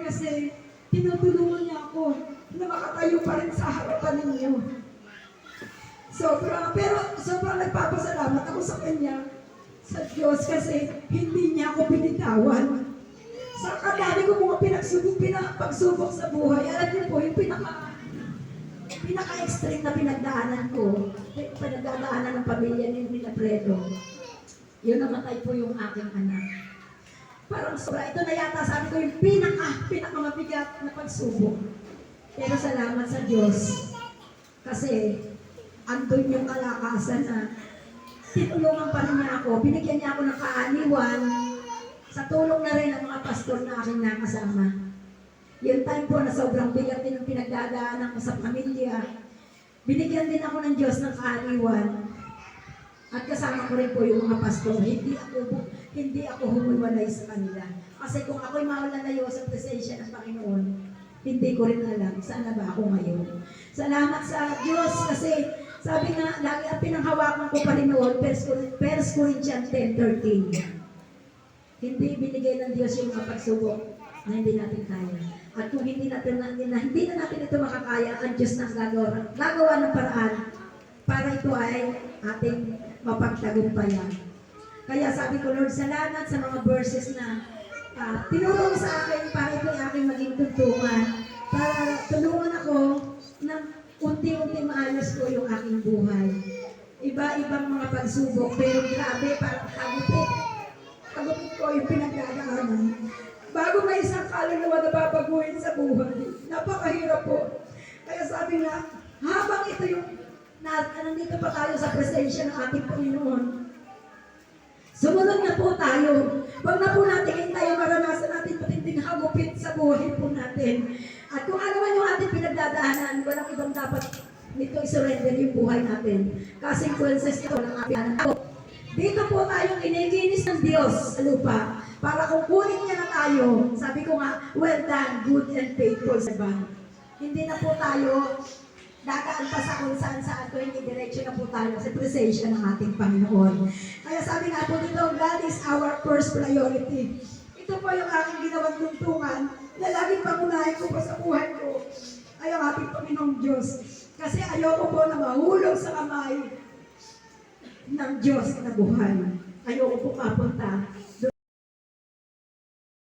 kasi tinutulungan niya ako na makatayo pa rin sa harapan ninyo. Pero sobrang nagpapasalamat ako sa Kanya, sa Diyos, kasi hindi niya ako binitawan. Sa kadami ko mga pagsubok sa buhay, alam niyo po, yung pinaka-extreme na pinagdaanan ko, pinagdaanan ng pamilya ni Fredo, yun namatay po yung aking anak. Parang sobra, ito na yata sabi ko yung pinakamabigat na pagsubok. Pero salamat sa Diyos, kasi andun yung kalakasan na tinulungan pa rin niya ako, binigyan niya ako ng kaaniwan, sa tulong na rin ng mga pastor na aking nakasama. Yung time po na sobrang bigat din ang pinagdadaanan ko sa pamilya, binigyan din ako ng Diyos ng kaaniwan. At kasama ko rin po yung mga pastor, hindi ako humiwalay sa kanila. Kasi kung ako'y mawalalayo sa presensya ng Panginoon, hindi ko rin alam saan na ba ako ngayon. Salamat sa Diyos kasi sabi nga, lagi ang pinanghawakan ko pa rin noon, 1 Corinthians 10:13. Hindi binigay ng Diyos yung mga pagsubok na hindi natin kaya. At kung hindi na natin ito makakaya, ang Diyos na gagawa ng paraan para ito ay ating mapagtagumpayan. Kaya sabi ko, Lord, salamat sa mga verses na tinulong sa akin para ito ay aking maging tuntungan. Para tulungan ako na unti-unti maayos ko yung aking buhay. Iba-ibang mga pagsubok, pero grabe, parang Tagupit ko yung pinagdadaanan. Bago may isang kaluluwa na babaguhin sa buhay, napakahirap po. Kaya sabi nga, habang ito yung nandito pa tayo sa presensya ng ating Panginoon, sumunod na po tayo. Huwag na po natin tayo maranasan natin patinding hagupit sa buhay po natin. At kung ano man yung ating pinagdadaanan, walang ibang dapat nito isurrender yung buhay natin. Consequences ito ng ating anak. Dito po tayong iniginis ng Diyos sa lupa para kung kunin niya na tayo, sabi ko nga, well done, good and faithful servant. Hindi na po tayo dadaan pa sa kung saan ko, hindi diretso na po tayo sa presensya ng ating Panginoon. Kaya sabi nga po dito, God is our first priority. Ito po yung aking ginawang tuntungan na laging pangunahin ko pa sa buhay ko ay ang ating Panginoong Diyos. Kasi ayoko po na mahulog sa kamay ng Diyos na buhay. Ayoko po mapunta